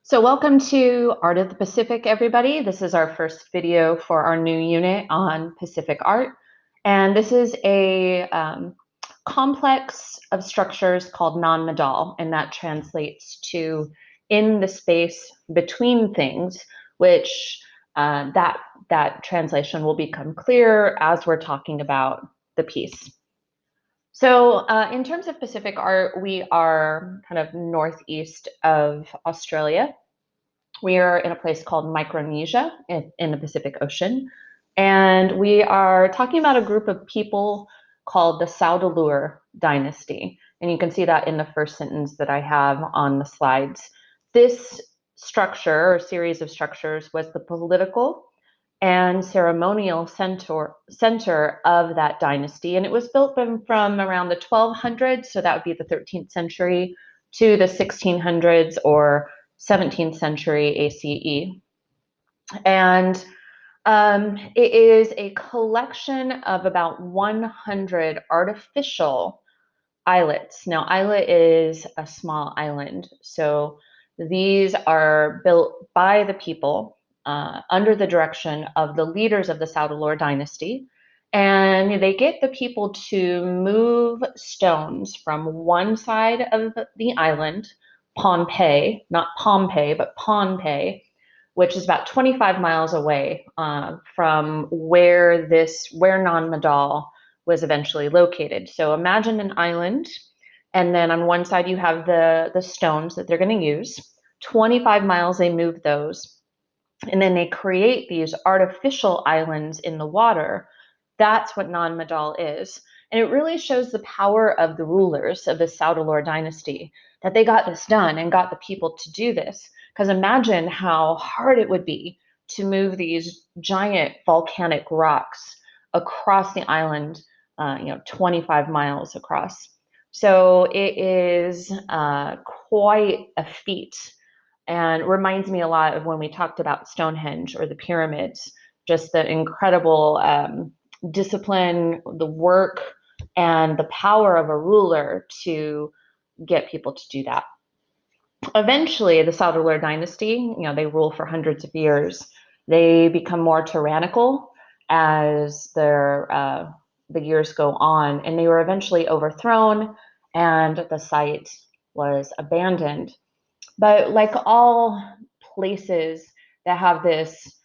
So welcome to Art of the Pacific, everybody. This is our first video for our new unit on Pacific art. And this is a complex of structures called Nan Madol, and that translates to in the space between things, which that translation will become clear as we're talking about the piece. So in terms of Pacific art, we are kind of northeast of Australia. We are in a place called Micronesia in the Pacific Ocean. And we are talking about a group of people called the Saudeleur dynasty. And you can see that in the first sentence that I have on the slides. This structure or series of structures was the political and ceremonial center of that dynasty. And it was built from around the 1200s, so that would be the 13th century, to the 1600s or 17th century ACE. And it is a collection of about 100 artificial islets. Now, islet is a small island. So these are built by the people under the direction of the leaders of the Saudeleur dynasty. And they get the people to move stones from one side of the island, Pohnpei, not Pompeii, but Pohnpei, which is about 25 miles away from where Nan Madol was eventually located. So imagine an island, and then on one side you have the stones that they're going to use. 25 miles they move those, and then they create these artificial islands in the water. That's what Nan Madol is. And it really shows the power of the rulers of the Saudeleur dynasty, that they got this done and got the people to do this. Because imagine how hard it would be to move these giant volcanic rocks across the island, 25 miles across. So it is quite a feat, and reminds me a lot of when we talked about Stonehenge or the pyramids, just the incredible discipline, the work, and the power of a ruler to get people to do that. Eventually, the Saudeleur dynasty, they rule for hundreds of years. They become more tyrannical as the years go on, and they were eventually overthrown, and the site was abandoned. But like all places that have this,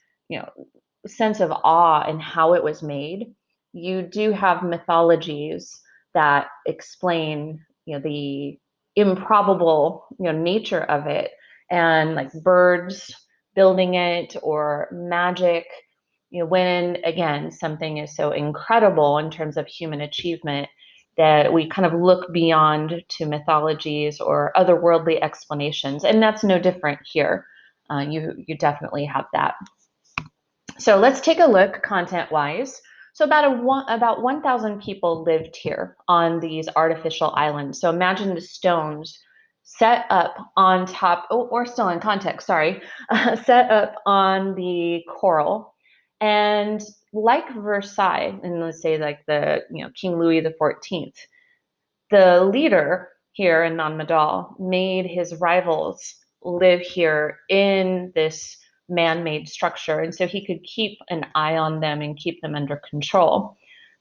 sense of awe in how it was made, you do have mythologies that explain, the improbable, nature of it, and like birds building it or magic. When again something is so incredible in terms of human achievement that we kind of look beyond to mythologies or otherworldly explanations, and that's no different here. You definitely have that. So let's take a look content-wise. So about 1,000 people lived here on these artificial islands. So imagine the stones set up on top, or still in context, sorry, set up on the coral. And like Versailles, and let's say like the King Louis XIV, the leader here in Nan Madol made his rivals live here in this man-made structure, and so he could keep an eye on them and keep them under control.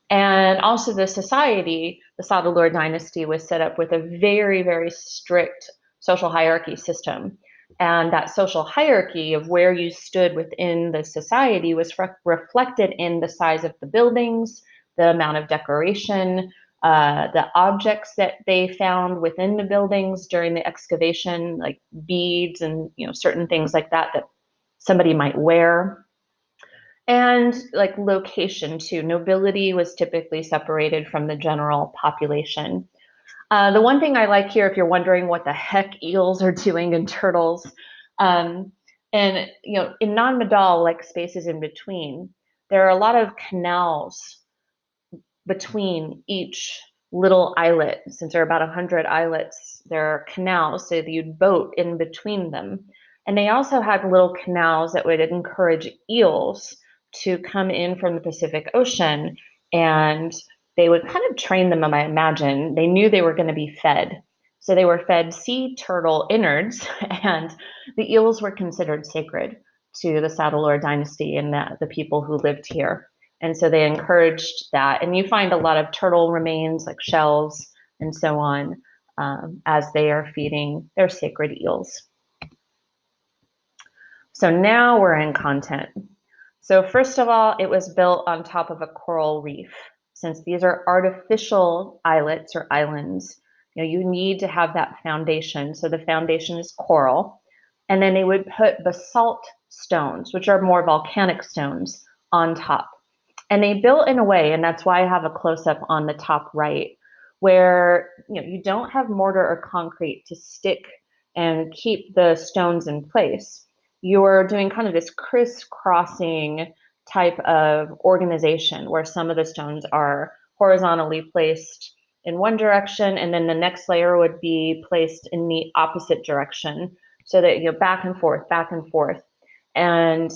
And also the society, the Saudeleur dynasty, was set up with a very, very strict social hierarchy system. And that social hierarchy of where you stood within the society was reflected in the size of the buildings, the amount of decoration, the objects that they found within the buildings during the excavation, like beads and certain things like that that somebody might wear. And like location too. Nobility was typically separated from the general population. The one thing I like here, if you're wondering what the heck eels are doing and turtles, and in Nan Madol, like spaces in between, there are a lot of canals between each little islet. Since there are about 100 islets, there are canals, so that you'd boat in between them. And they also had little canals that would encourage eels to come in from the Pacific Ocean, and they would kind of train them, I imagine. They knew they were going to be fed. So they were fed sea turtle innards, and the eels were considered sacred to the Saddler dynasty and the people who lived here. And so they encouraged that. And you find a lot of turtle remains, like shells and so on, as they are feeding their sacred eels. So now we're in content. So first of all, it was built on top of a coral reef. Since these are artificial islets or islands, you need to have that foundation. So the foundation is coral. And then they would put basalt stones, which are more volcanic stones, on top. And they built in a way, and that's why I have a close-up on the top right, where you don't have mortar or concrete to stick and keep the stones in place. You're doing kind of this crisscrossing type of organization where some of the stones are horizontally placed in one direction, and then the next layer would be placed in the opposite direction, so that back and forth, back and forth. And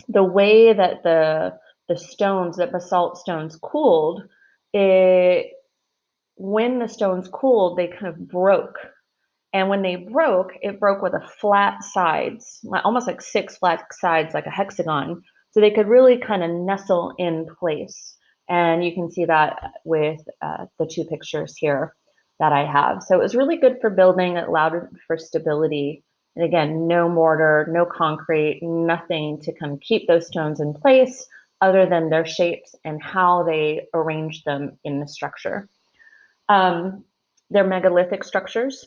the way that the stones, that basalt stones cooled, when the stones cooled, they kind of broke. And when they broke, it broke with a flat sides, almost like 6 flat sides, like a hexagon. So they could really kind of nestle in place. And you can see that with the 2 pictures here that I have. So it was really good for building. It allowed for stability. And again, no mortar, no concrete, nothing to kind of keep those stones in place other than their shapes and how they arranged them in the structure. They're megalithic structures.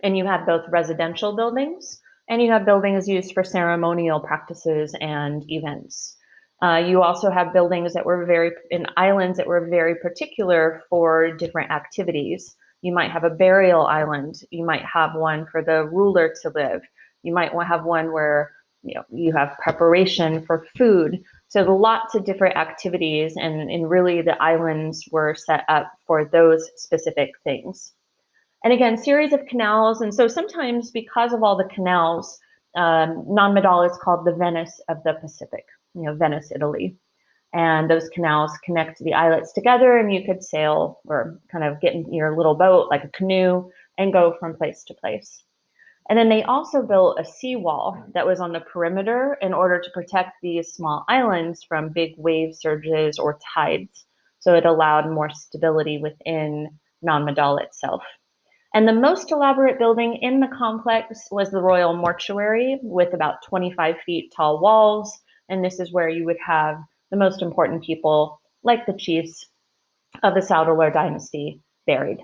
And you have both residential buildings and you have buildings used for ceremonial practices and events. You also have buildings that were in islands that were very particular for different activities. You might have a burial island. You might have one for the ruler to live. You might have one where you have preparation for food. So lots of different activities, and really the islands were set up for those specific things. And again, series of canals. And so sometimes because of all the canals, Nan Madol is called the Venice of the Pacific, Venice, Italy. And those canals connect the islets together, and you could sail or kind of get in your little boat, like a canoe, and go from place to place. And then they also built a seawall that was on the perimeter in order to protect these small islands from big wave surges or tides. So it allowed more stability within Nan Madol itself. And the most elaborate building in the complex was the Royal Mortuary, with about 25 feet tall walls. And this is where you would have the most important people, like the chiefs of the Saddler dynasty, buried.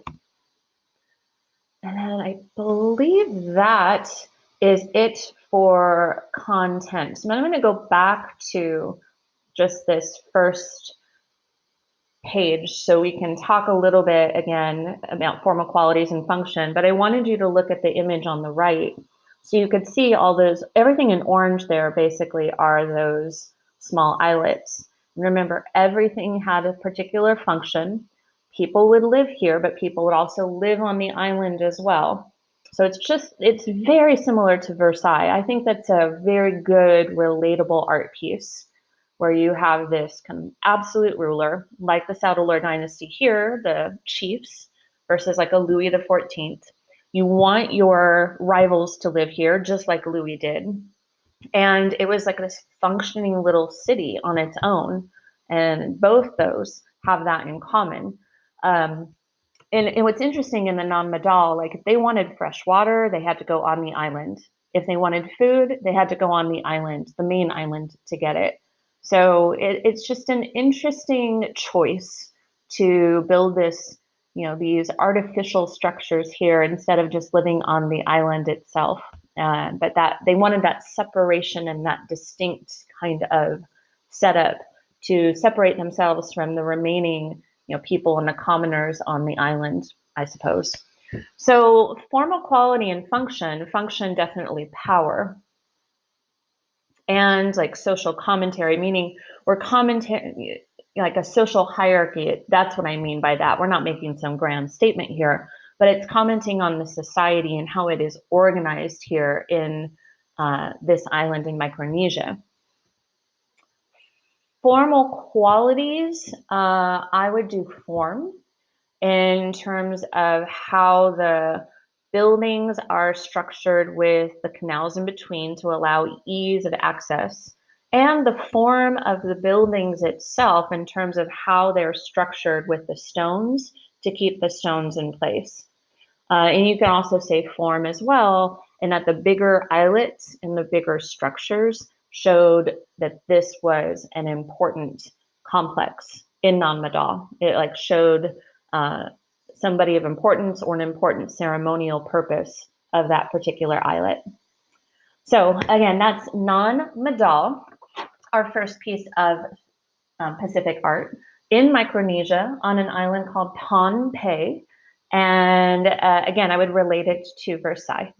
And then I believe that is it for content. So I'm going to go back to just this first page so we can talk a little bit again about formal qualities and function, but I wanted you to look at the image on the right so you could see all those, everything in orange there basically are those small islets. Remember, everything had a particular function. People would live here, but people would also live on the island as well. So it's very similar to Versailles. I think that's a very good, relatable art piece, where you have this kind of absolute ruler, like the Saddler dynasty here, the chiefs, versus like a Louis XIV. You want your rivals to live here, just like Louis did. And it was like this functioning little city on its own. And both those have that in common. And what's interesting in the Nan Madol, like if they wanted fresh water, they had to go on the island. If they wanted food, they had to go on the island, the main island, to get it. So it's just an interesting choice to build this, these artificial structures here instead of just living on the island itself. But that they wanted that separation and that distinct kind of setup to separate themselves from the remaining, people and the commoners on the island, I suppose. So formal quality and function definitely power. And like social commentary, meaning we're commenting like a social hierarchy. That's what I mean by that. We're not making some grand statement here, but it's commenting on the society and how it is organized here in this island in Micronesia. Formal qualities, I would do form. in terms of how the buildings are structured with the canals in between to allow ease of access, and the form of the buildings itself in terms of how they're structured with the stones to keep the stones in place. And you can also say form as well, and that the bigger islets and the bigger structures showed that this was an important complex in Nan Madol. It like showed somebody of importance or an important ceremonial purpose of that particular islet. So again, that's Nan Madol, our first piece of Pacific art in Micronesia on an island called Pohnpei. And again, I would relate it to Versailles.